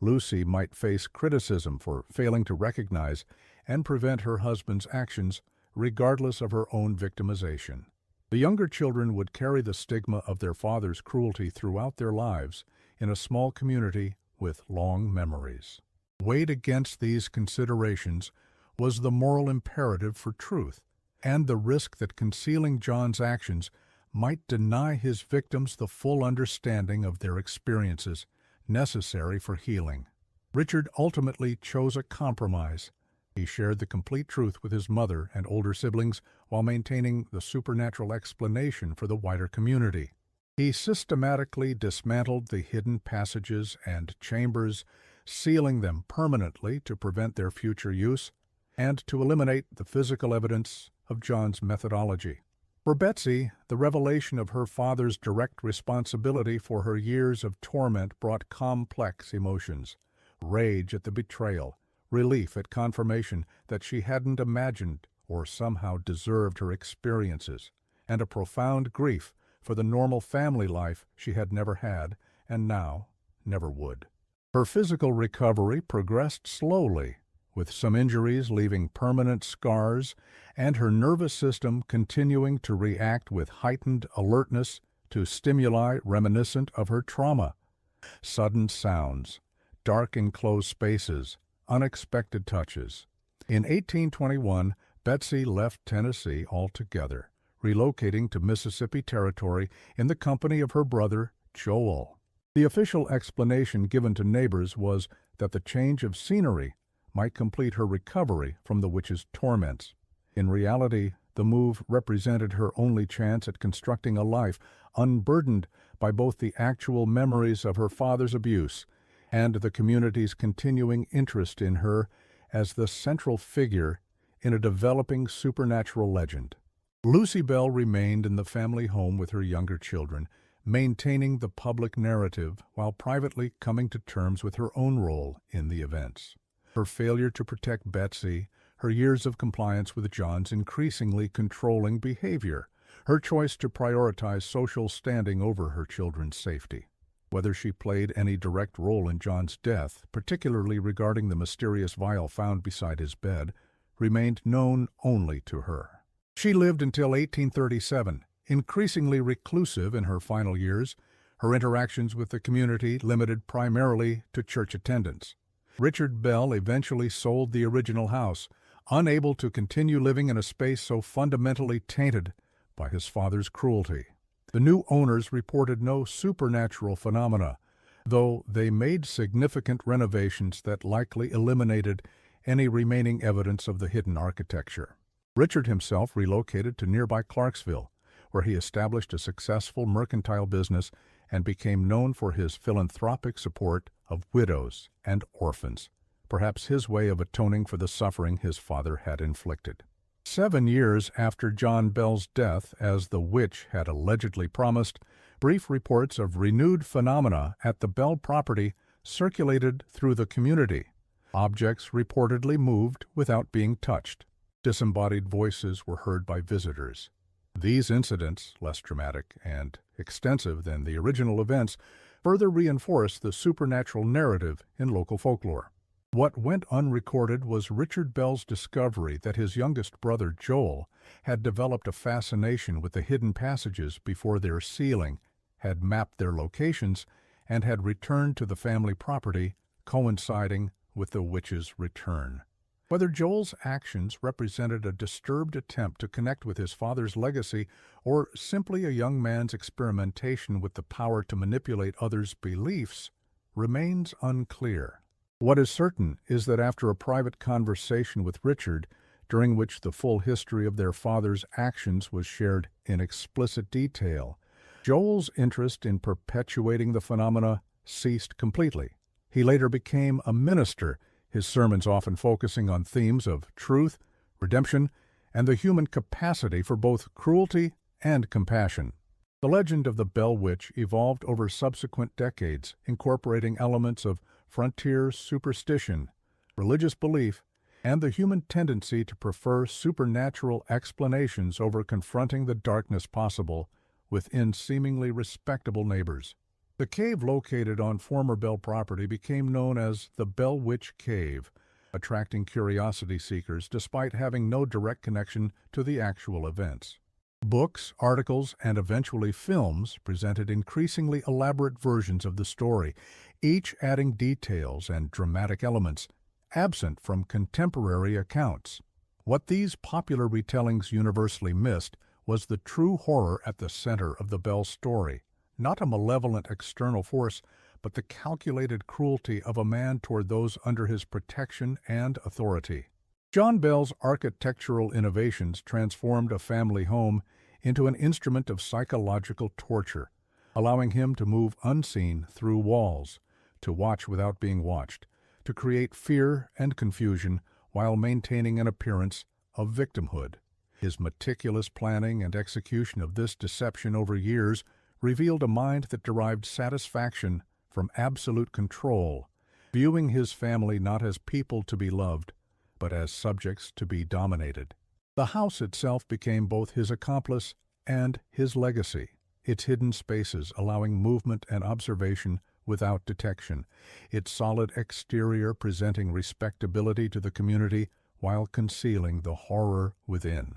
Speaker 1: Lucy might face criticism for failing to recognize and prevent her husband's actions regardless of her own victimization. The younger children would carry the stigma of their father's cruelty throughout their lives in a small community with long memories. Weighed against these considerations was the moral imperative for truth and the risk that concealing John's actions might deny his victims the full understanding of their experiences necessary for healing. Richard ultimately chose a compromise. He shared the complete truth with his mother and older siblings while maintaining the supernatural explanation for the wider community. He systematically dismantled the hidden passages and chambers, sealing them permanently to prevent their future use and to eliminate the physical evidence of John's methodology. For Betsy, the revelation of her father's direct responsibility for her years of torment brought complex emotions: rage at the betrayal, relief at confirmation that she hadn't imagined or somehow deserved her experiences, and a profound grief for the normal family life she had never had and now never would. Her physical recovery progressed slowly, with some injuries leaving permanent scars and her nervous system continuing to react with heightened alertness to stimuli reminiscent of her trauma. Sudden sounds, dark enclosed spaces, unexpected touches. In 1821, Betsy left Tennessee altogether, relocating to Mississippi Territory in the company of her brother, Joel. The official explanation given to neighbors was that the change of scenery might complete her recovery from the witch's torments. In reality, the move represented her only chance at constructing a life unburdened by both the actual memories of her father's abuse and the community's continuing interest in her as the central figure in a developing supernatural legend. Lucy Bell remained in the family home with her younger children, maintaining the public narrative while privately coming to terms with her own role in the events. Her failure to protect Betsy, her years of compliance with John's increasingly controlling behavior, her choice to prioritize social standing over her children's safety. Whether she played any direct role in John's death, particularly regarding the mysterious vial found beside his bed, remained known only to her. She lived until 1837, increasingly reclusive in her final years, her interactions with the community limited primarily to church attendance. Richard Bell eventually sold the original house, unable to continue living in a space so fundamentally tainted by his father's cruelty. The new owners reported no supernatural phenomena, though they made significant renovations that likely eliminated any remaining evidence of the hidden architecture. Richard himself relocated to nearby Clarksville, where he established a successful mercantile business and became known for his philanthropic support of widows and orphans, perhaps his way of atoning for the suffering his father had inflicted. 7 years after John Bell's death, as the witch had allegedly promised, brief reports of renewed phenomena at the Bell property circulated through the community. Objects reportedly moved without being touched. Disembodied voices were heard by visitors. These incidents, less dramatic and extensive than the original events, further reinforced the supernatural narrative in local folklore. What went unrecorded was Richard Bell's discovery that his youngest brother, Joel, had developed a fascination with the hidden passages before their sealing, had mapped their locations, and had returned to the family property, coinciding with the witch's return. Whether Joel's actions represented a disturbed attempt to connect with his father's legacy or simply a young man's experimentation with the power to manipulate others' beliefs remains unclear. What is certain is that after a private conversation with Richard, during which the full history of their father's actions was shared in explicit detail, Joel's interest in perpetuating the phenomena ceased completely. He later became a minister, his sermons often focusing on themes of truth, redemption, and the human capacity for both cruelty and compassion. The legend of the Bell Witch evolved over subsequent decades, incorporating elements of frontier superstition, religious belief, and the human tendency to prefer supernatural explanations over confronting the darkness possible within seemingly respectable neighbors. The cave located on former Bell property became known as the Bell Witch Cave, attracting curiosity seekers despite having no direct connection to the actual events. Books, articles, and eventually films presented increasingly elaborate versions of the story, each adding details and dramatic elements absent from contemporary accounts. What these popular retellings universally missed was the true horror at the center of the Bell story, not a malevolent external force, but the calculated cruelty of a man toward those under his protection and authority. John Bell's architectural innovations transformed a family home into an instrument of psychological torture, allowing him to move unseen through walls, to watch without being watched, to create fear and confusion while maintaining an appearance of victimhood. His meticulous planning and execution of this deception over years revealed a mind that derived satisfaction from absolute control, viewing his family not as people to be loved, but as subjects to be dominated. The house itself became both his accomplice and his legacy, its hidden spaces allowing movement and observation without detection, its solid exterior presenting respectability to the community while concealing the horror within.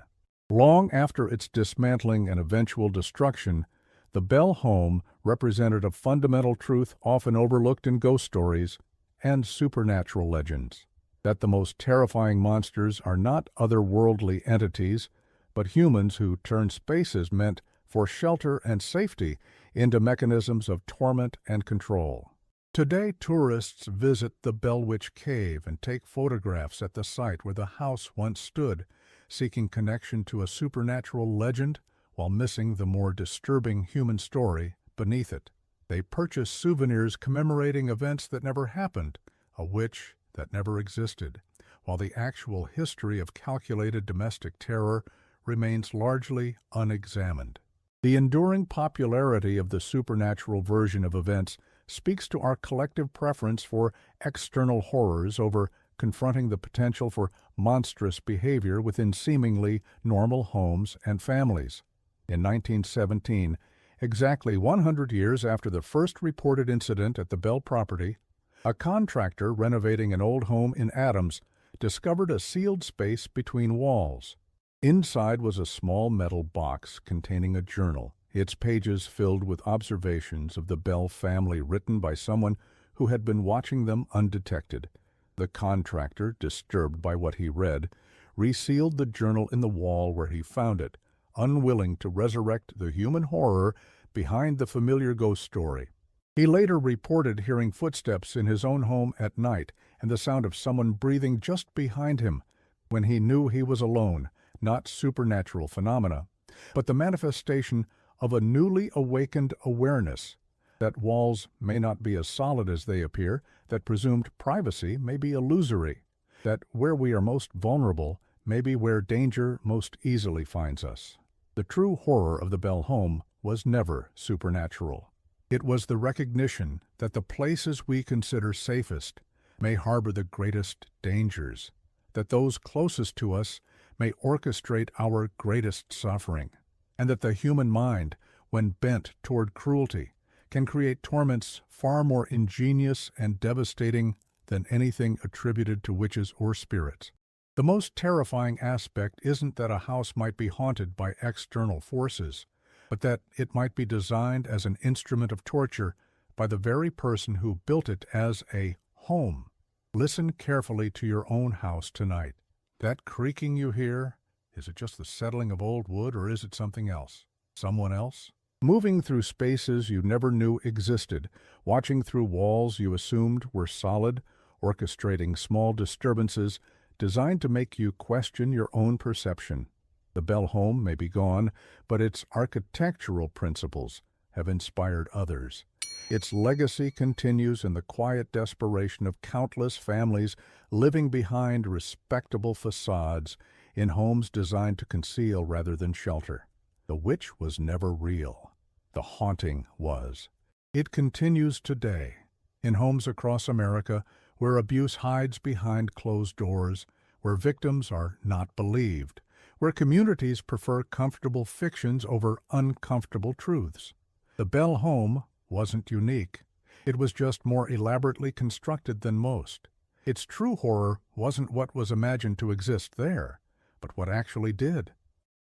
Speaker 1: Long after its dismantling and eventual destruction, the Bell home represented a fundamental truth often overlooked in ghost stories and supernatural legends, that the most terrifying monsters are not otherworldly entities, but humans who turn spaces meant for shelter and safety into mechanisms of torment and control. Today, tourists visit the Bell Witch Cave and take photographs at the site where the house once stood, seeking connection to a supernatural legend while missing the more disturbing human story beneath it. They purchase souvenirs commemorating events that never happened, a witch that never existed, while the actual history of calculated domestic terror remains largely unexamined. The enduring popularity of the supernatural version of events speaks to our collective preference for external horrors over confronting the potential for monstrous behavior within seemingly normal homes and families. In 1917, exactly 100 years after the first reported incident at the Bell property, a contractor renovating an old home in Adams discovered a sealed space between walls. Inside was a small metal box containing a journal, its pages filled with observations of the Bell family written by someone who had been watching them undetected. The contractor, disturbed by what he read, resealed the journal in the wall where he found it, unwilling to resurrect the human horror behind the familiar ghost story. He later reported hearing footsteps in his own home at night and the sound of someone breathing just behind him when he knew he was alone, not supernatural phenomena, but the manifestation of a newly awakened awareness that walls may not be as solid as they appear, that presumed privacy may be illusory, that where we are most vulnerable may be where danger most easily finds us. The true horror of the Bell home was never supernatural. It was the recognition that the places we consider safest may harbor the greatest dangers, that those closest to us may orchestrate our greatest suffering, and that the human mind, when bent toward cruelty, can create torments far more ingenious and devastating than anything attributed to witches or spirits. The most terrifying aspect isn't that a house might be haunted by external forces, but that it might be designed as an instrument of torture by the very person who built it as a home. Listen carefully to your own house tonight. That creaking you hear, is it just the settling of old wood, or is it something else? Someone else? Moving through spaces you never knew existed, watching through walls you assumed were solid, orchestrating small disturbances designed to make you question your own perception. The Bell home may be gone, but its architectural principles have inspired others. Its legacy continues in the quiet desperation of countless families living behind respectable facades in homes designed to conceal rather than shelter. The witch was never real. The haunting was. It continues today, in homes across America where abuse hides behind closed doors, where victims are not believed, where communities prefer comfortable fictions over uncomfortable truths. The Bell home wasn't unique. It was just more elaborately constructed than most. Its true horror wasn't what was imagined to exist there, but what actually did.